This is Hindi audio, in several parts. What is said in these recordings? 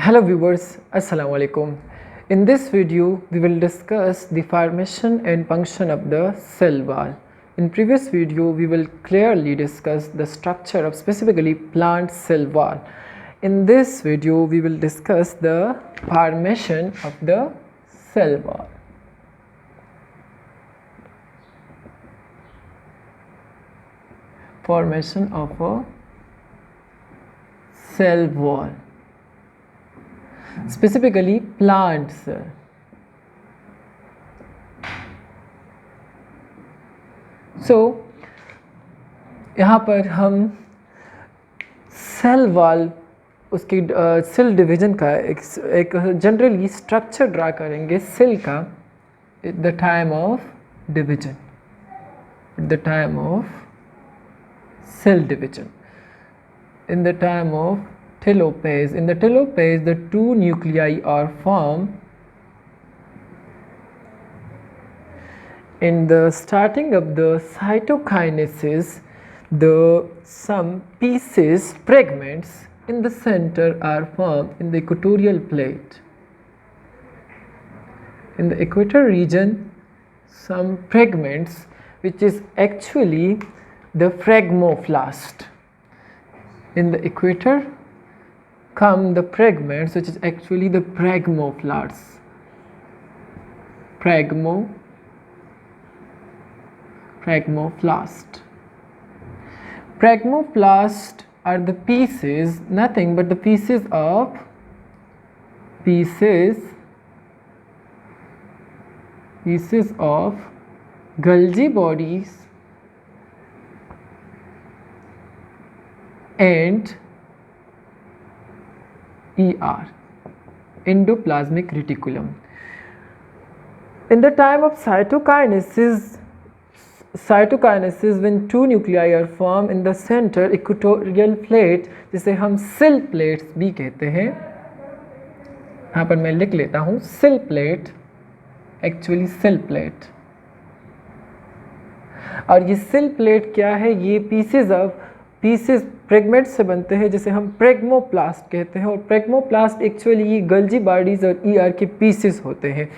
Hello viewers, Assalamu alaikum. In this video, we will discuss the formation and function of the cell wall. In previous video, we will clearly discuss the structure of specifically plant cell wall. In this video, we will discuss the formation of the cell wall. Formation of a cell wall. Specifically plant cell. So यहाँ पर हम सेल वॉल उसकी सेल डिवीजन का एक जनरली स्ट्रक्चर ड्रा करेंगे सेल का at the time of division, at the time of cell division, in the time of telophase. In the telophase, the two nuclei are formed. In the starting of the cytokinesis, some pieces, fragments in the center are formed in the equatorial plate. In the equator region, some fragments, which is actually the phragmoplast. In the equator come the fragments, which is actually the phragmoplasts. Phragmoplast. Phragmoplast are the pieces, nothing but the pieces of Golgi bodies and ER, endoplasmic reticulum. In the time of cytokinesis, when two nuclei are formed in the center equatorial plate, जिसे हम सेल प्लेट्स भी कहते हैं, यहाँ पर मैं लिख लेता हूँ cell plate, actually cell plate. और ये सेल प्लेट क्या है? ये पीसेस फ्रेगमेंट्स से बनते हैं जिसे हम प्रेग्मोप्लास्ट कहते हैं. और प्रेग्मोप्लास्ट एक्चुअली ये गल्जी बॉडीज और ईआर के पीसेस होते हैं,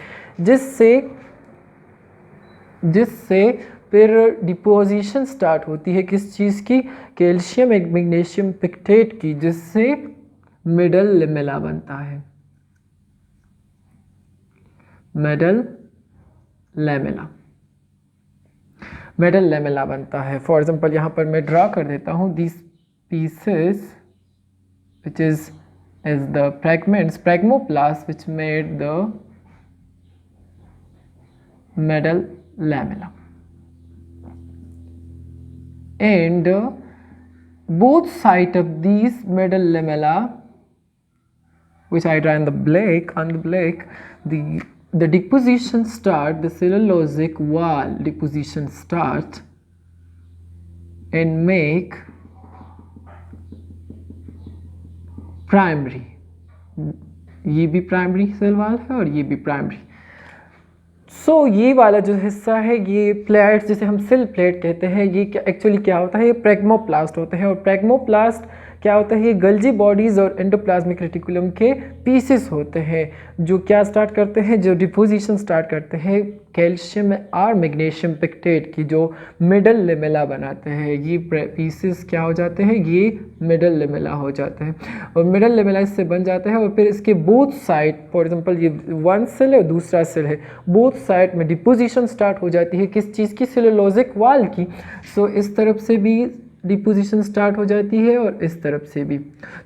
जिससे फिर डिपोजिशन स्टार्ट होती है किस चीज़ की? कैल्शियम एंड मैग्नीशियम पिक्टेट की, जिससे मिडल लेमेला बनता है. मिडल लेमेला बनता है. फॉर एग्जांपल यहाँ पर मैं ड्रा कर देता हूँ this pieces which is as the fragments phragmoplast which made the middle lamella, and both sides of these middle lamella, which I draw on the black, the deposition start, the cellulosic wall deposition starts and make primary. ये भी प्राइमरी सेल वॉल है और ये भी प्राइमरी. सो ये वाला जो हिस्सा है, ये प्लेट्स जिसे हम सेल प्लेट कहते हैं, ये एक्चुअली क्या होता है? ये प्रेग्मोप्लास्ट होते हैं. और प्रेग्मोप्लास्ट क्या होता है? ये गल्जी बॉडीज और एंडोप्लाज्मिक रेटिकुलम के पीसेस होते हैं जो क्या स्टार्ट करते हैं, जो डिपोजिशन स्टार्ट करते हैं कैल्शियम और मैग्नीशियम पिक्टेट की, जो मिडल लेमेला बनाते हैं. ये पीसेस क्या हो जाते हैं? ये मिडल लेमेला हो जाते हैं. और मिडल लेमेला इससे बन जाता है. और फिर इसके बोथ साइड, फॉर एग्जांपल ये वन सेल है और दूसरा सेल है, बोथ साइड में डिपोजिशन स्टार्ट हो जाती है किस चीज़ की? सेलुलोजिक वॉल की. सो इस तरफ से भी डिपोजिशन स्टार्ट हो जाती है और इस तरफ से भी.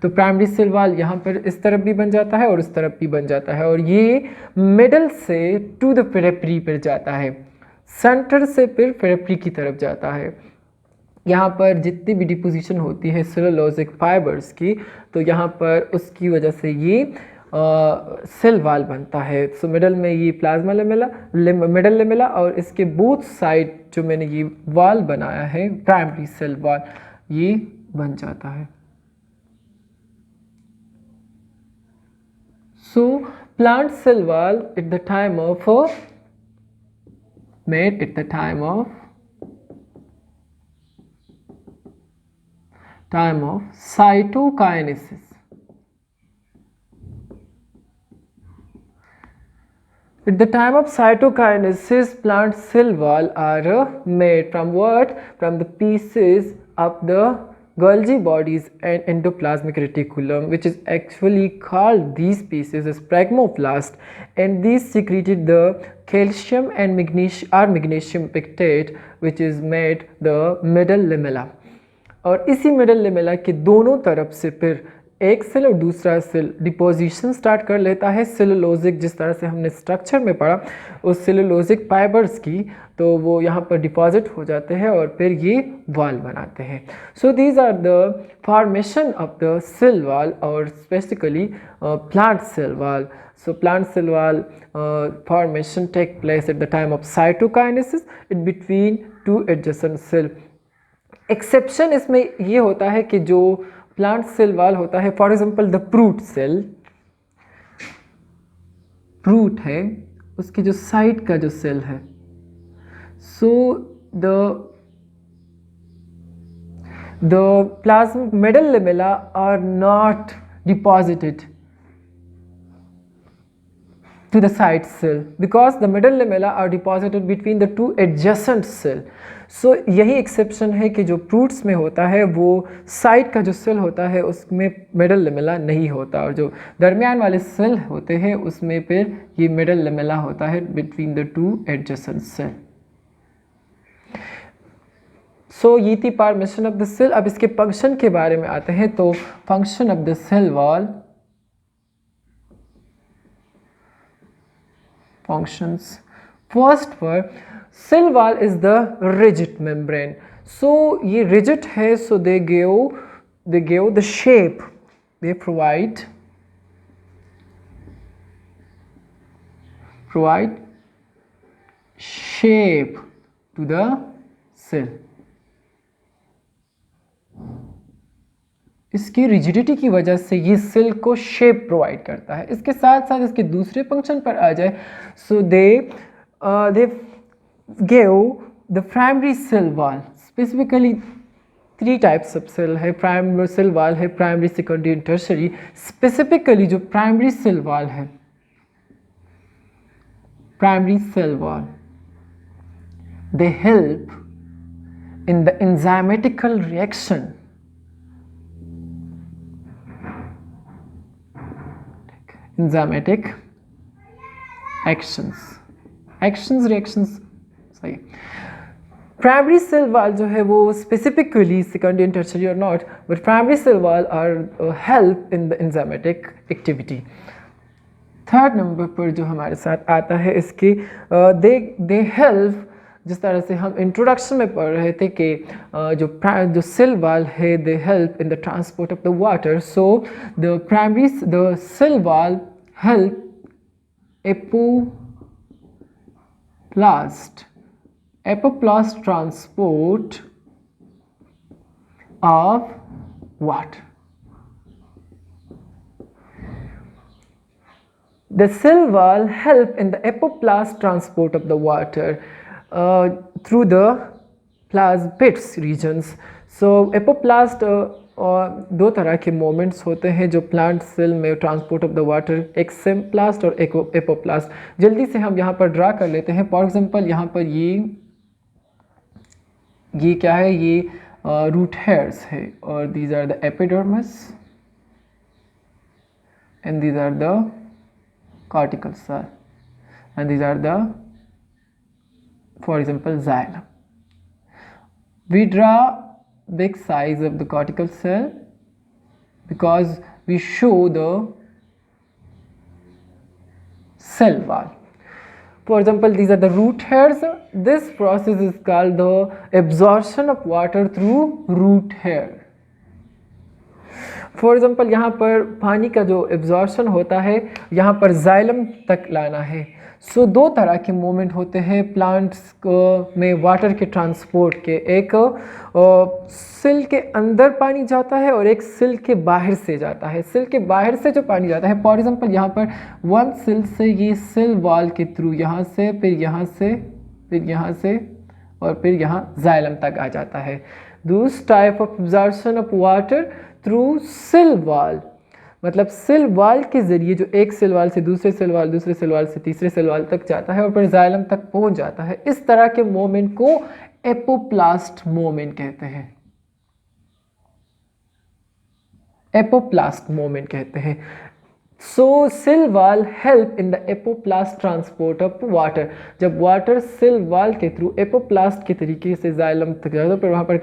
तो प्राइमरी सेल वॉल यहाँ पर इस तरफ भी बन जाता है और इस तरफ भी बन जाता है. और ये मिडल से टू द पेरिफेरी पर जाता है, सेंटर से फिर पेरिफेरी की तरफ जाता है. यहाँ पर जितनी भी डिपोजिशन होती है सेलुलोजिक फाइबर्स की, तो यहाँ पर उसकी वजह से ये सेल वॉल बनता है. सो मिडल में ये प्लाज्मा लेमेला, मिडल लेमेला, और इसके बोथ साइड जो मैंने ये वॉल बनाया है प्राइमरी सेल वॉल, ये बन जाता है. So plant cell wall at the time of made at the time of cytokinesis. At the time of cytokinesis, plant cell wall are made from what? From the pieces of the Golgi bodies and endoplasmic reticulum, which is actually called these pieces as pragmoplast, and these secreted the calcium and magnesium pectate, which is made the middle lamella. और इसी मिडल लेमेला के दोनों तरफ से फिर एक सेल और दूसरा सेल डिपोजिशन स्टार्ट कर लेता है सेलुलोजिक, जिस तरह से हमने स्ट्रक्चर में पढ़ा उस सेलुलोजिक फाइबर्स की, तो वो यहाँ पर डिपॉजिट हो जाते हैं और फिर ये वॉल बनाते हैं. So these are the formation of the cell wall और specifically plant cell wall. So plant cell wall formation take place at the time of cytokinesis in between two adjacent cell. Exception इसमें ये होता है कि जो प्लांट सेल वॉल होता है, for example the fruit cell, fruit है उसकी जो साइड का जो सेल है, so the plasm middle lamella are not deposited to the side cell because the middle lamella are deposited between the two adjacent cell. So यही एक्सेप्शन है कि जो फ्रूट्स में होता है वो साइड का जो सेल होता है उसमें मिडल लेमेला नहीं होता, और जो दरमियान वाले सेल होते हैं उसमें फिर ये मिडल लेमेला होता है between the two adjacent cell. So ये थी फॉर्मेशन ऑफ द सेल. अब इसके फंक्शन के बारे में आते हैं. तो function of the cell wall, functions. First for cell wall is the rigid membrane. So ये rigid है, so they give the shape, they provide shape to the cell. इसकी रिजिडिटी की वजह से ये सेल को शेप प्रोवाइड करता है. इसके साथ साथ इसके दूसरे फंक्शन पर आ जाए, so they give the primary cell wall. Specifically 3 types of cell है. प्राइमरी सेल वॉल है, primary, secondary and tertiary. Specifically जो प्राइमरी सेल वॉल है, primary cell wall, they help in the enzymatical reaction enzymatic reactions सही. प्राइमरी सेल वॉल जो है वो स्पेसिफिकली सेकेंडरी एंड टर्शरी और not, but primary cell wall are help in the enzymatic activity. Third number पर जो हमारे साथ आता है इसकी दे हेल्प, जिस तरह से हम इंट्रोडक्शन में पढ़ रहे थे कि जो सेल वॉल है they help in the transport of the water. So the cell wall help apoplast transport of water. The cell wall help in the apoplast transport of the water through the plasmids regions. So apoplast दो तरह के मोमेंट्स होते हैं जो प्लांट सेल में ट्रांसपोर्ट ऑफ द वाटर, एक सिम्प्लास्ट और एक एपोप्लास्ट. जल्दी से हम यहाँ पर ड्रा कर लेते हैं. फॉर एग्जांपल यहाँ पर ये क्या है, ये रूट हेयर्स है, और these are the epidermis and these are the cortical cell, and these are the, for example, xylem. We draw big size of the cortical cell because we show the cell wall. For example, these are the root hairs. This process is called the absorption of water through root hair. For example यहाँ पर पानी का जो एब्जॉर्प्शन होता है यहाँ पर जाइलम तक लाना है. सो दो तरह के मोमेंट होते हैं प्लांट्स में वाटर के ट्रांसपोर्ट के. एक सेल के अंदर पानी जाता है और एक सेल के बाहर से जाता है. सेल के बाहर से जो पानी जाता है, फॉर एग्जाम्पल यहाँ पर वन सेल से ये सेल वॉल के थ्रू यहाँ से, फिर यहाँ से, फिर यहाँ से, और फिर यहाँ जाइलम तक आ जाता है. Those type of absorption of water through cell wall. मतलब सेल वॉल के ज़रिए जो एक सेल वॉल से दूसरे सेल वॉल, दूसरे सेल वॉल से तीसरे सेल वॉल तक जाता है और फिर जाइलम तक पहुंच जाता है, इस तरह के मोमेंट को एपोप्लास्ट मोमेंट कहते हैं। एपोप्लास्ट मोमेंट कहते हैं। So cell wall help in the apoplast transport of water. जब वाटर सेल वॉल के थ्रू एपोप्लास्ट के तरीके से जाइलम तक जाता है, फिर वहाँ पर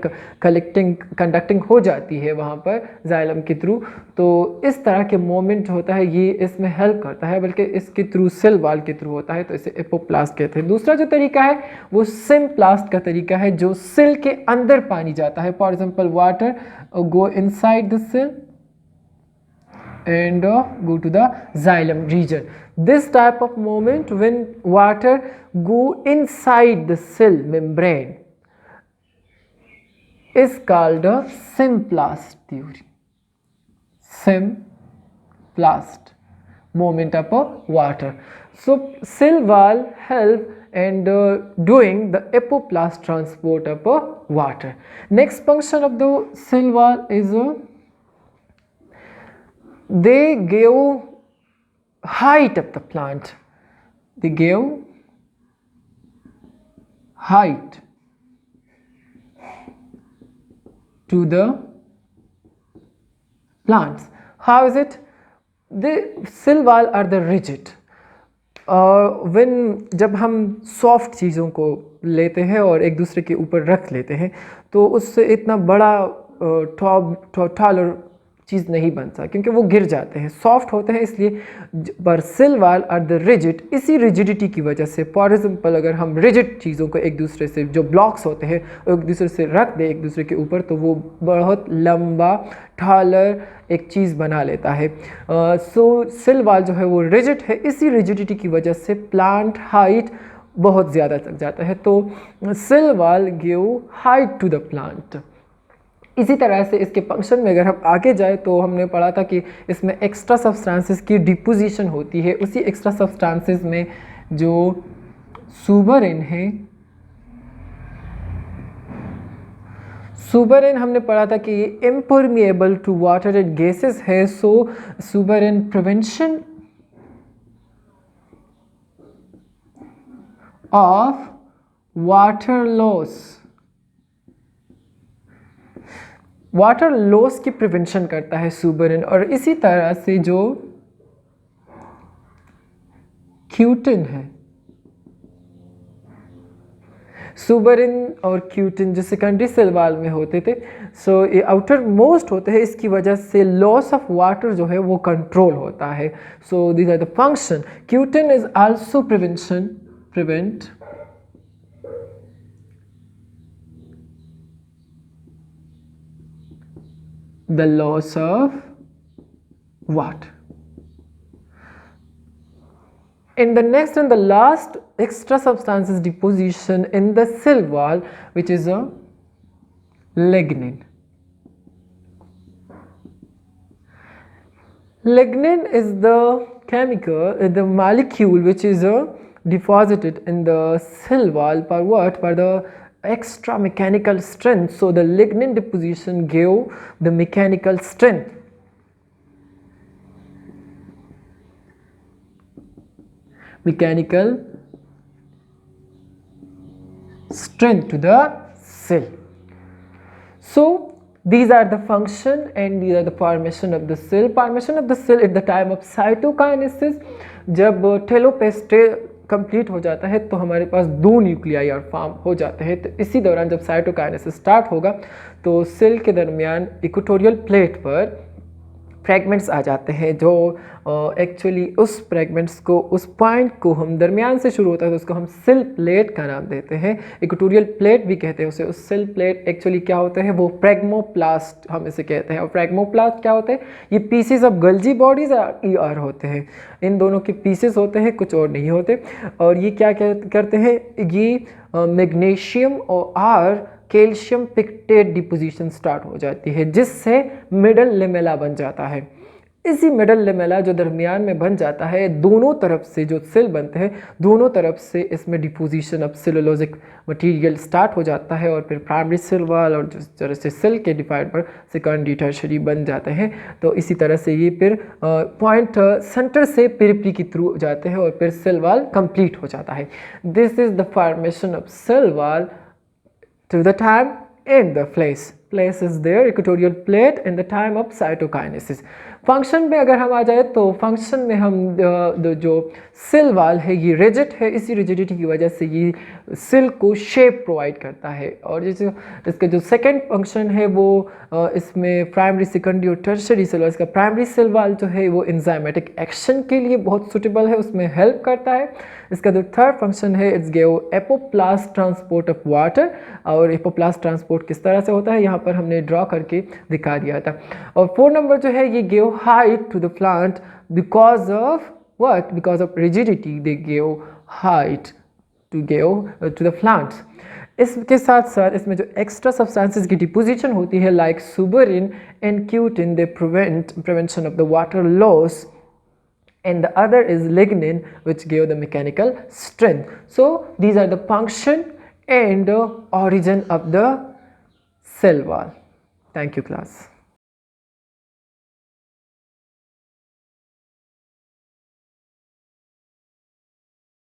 कंडक्टिंग हो जाती है वहाँ पर जाइलम के थ्रू, तो इस तरह के मोमेंट होता है, ये इसमें हेल्प करता है, बल्कि इसके थ्रू सेल वॉल के थ्रू होता है, तो इसे एपोप्लास्ट कहते हैं। दूसरा जो तरीका है वो सिम्प्लास्ट का तरीका है, जो सेल के अंदर पानी जाता है। For example water go inside the cell and go to the xylem region. This type of movement, when water go inside the cell membrane, is called a Simplast theory. Simplast movement of water. So cell wall help and doing the epoplast transport of water. Next function of the cell wall is they give height of the plant. They give height to the plants. How is it? The cell wall are the rigid. when जब हम सॉफ्ट चीज़ों को लेते हैं और एक दूसरे के ऊपर रख लेते हैं, तो उससे इतना बड़ा टॉल और चीज़ नहीं बनता, क्योंकि वो गिर जाते हैं, सॉफ्ट होते हैं इसलिए। पर cell wall are the rigid, इसी रिजिडिटी की वजह से, फॉर एग्जाम्पल अगर हम रिजिड चीज़ों को एक दूसरे से, जो ब्लॉक्स होते हैं एक दूसरे से रख दें एक दूसरे के ऊपर, तो वो बहुत लंबा ठालर एक चीज़ बना लेता है। सो सेल वॉल जो है वो रिजिड है, इसी रिजिडिटी की वजह से प्लांट हाइट बहुत ज़्यादा तक जाता है, तो cell wall give height to the plant. इसी तरह से इसके फंक्शन में अगर हम आगे जाए तो हमने पढ़ा था कि इसमें एक्स्ट्रा सब्सटेंसेस की डिपोजिशन होती है। उसी एक्स्ट्रा सब्सटेंसेस में जो सुबरिन है, सुबरिन हमने पढ़ा था कि ये impermeable to water and gases है। So suberin prevention of water loss, water loss की प्रिवेंशन करता है सुबरिन। और इसी तरह से जो क्यूटिन है, सुबरिन और क्यूटिन जो सेकेंडरी सेल वॉल में होते थे, सो ये आउटर मोस्ट होते हैं, इसकी वजह से लॉस ऑफ वाटर जो है वो कंट्रोल होता है। So this are the function. Cutin is also prevent the loss of water. In the next and the last extra substances deposition in the cell wall, which is a lignin. Lignin is the chemical, the molecule which is deposited in the cell wall for what? For the extra mechanical strength. So the lignin deposition gave the mechanical strength. Mechanical strength to the cell. So these are the function and these are the formation of the cell. Formation of the cell at the time of cytokinesis, जब टेलोपेज कंप्लीट हो जाता है तो हमारे पास 2 न्यूक्लियाई और फॉर्म हो जाते हैं। तो इसी दौरान जब साइटोकाइनेसिस स्टार्ट होगा तो सेल के दरमियान इक्वेटोरियल प्लेट पर फ्रैगमेंट्स आ जाते हैं, जो एक्चुअली उस फ्रैगमेंट्स को, उस पॉइंट को हम दरमियान से शुरू होता है तो उसको हम सेल प्लेट का नाम देते हैं, इक्वेटोरियल प्लेट भी कहते हैं उसे। उस सेल प्लेट एक्चुअली क्या होते हैं, वो फ्रैगमोप्लास्ट हम इसे कहते हैं। और फ्रैगमोप्लास्ट क्या होते हैं, ये पीसेस ऑफ गल्जी बॉडीज ER होते हैं, इन दोनों के पीसेस होते हैं, कुछ और नहीं होते। और ये क्या करते हैं, ये मैग्नीशियम और कैल्शियम पिक्टेट डिपोजिशन स्टार्ट हो जाती है, जिससे मिडल लेमेला बन जाता है। इसी मिडल लेमेला जो दरमियान में बन जाता है, दोनों तरफ से जो सेल बनते हैं दोनों तरफ से इसमें deposition of cellulosic material start हो जाता है और फिर प्राइमरी सेल वाल और जिस तरह से सेल के डिवाइड पर सेकेंडरी टर्शियरी बन जाते हैं। तो इसी तरह से ये फिर पॉइंट सेंटर से पेरिफेरी के थ्रू जाते हैं और फिर सेल वाल कंप्लीट हो जाता है। This is the formation of cell wall till the time in the place is there equatorial plate in the time of cytokinesis। Function में अगर हम आ जाए तो फंक्शन में हम जो सेल वाल है ये रिजिड है, इसी रिजिडिटी की वजह से ये सेल को शेप प्रोवाइड करता है। और जैसे इसका जो सेकंड फंक्शन है वो इसमें प्राइमरी सेकेंडरी और टर्शियरी सेल वाल, इसका प्राइमरी सेल वाल जो है वो एंजाइमेटिक एक्शन के लिए बहुत सुटेबल है, उसमें हेल्प करता है। इसका जो थर्ड फंक्शन है it's give apoplast transport of water. और एपोप्लास्ट ट्रांसपोर्ट किस तरह से होता है यहाँ पर हमने ड्रॉ करके दिखा दिया था। और 4 नंबर जो है ये give height to the plant because of what? Because of rigidity they give height to the plants। इसके साथ साथ इसमें जो एक्स्ट्रा सब्सटेंसेस की डिपोजिशन होती है like suberin and cutin, they prevention of the water loss, and the other is lignin which give the mechanical strength। So these are the function and origin of the cell wall। Thank you class।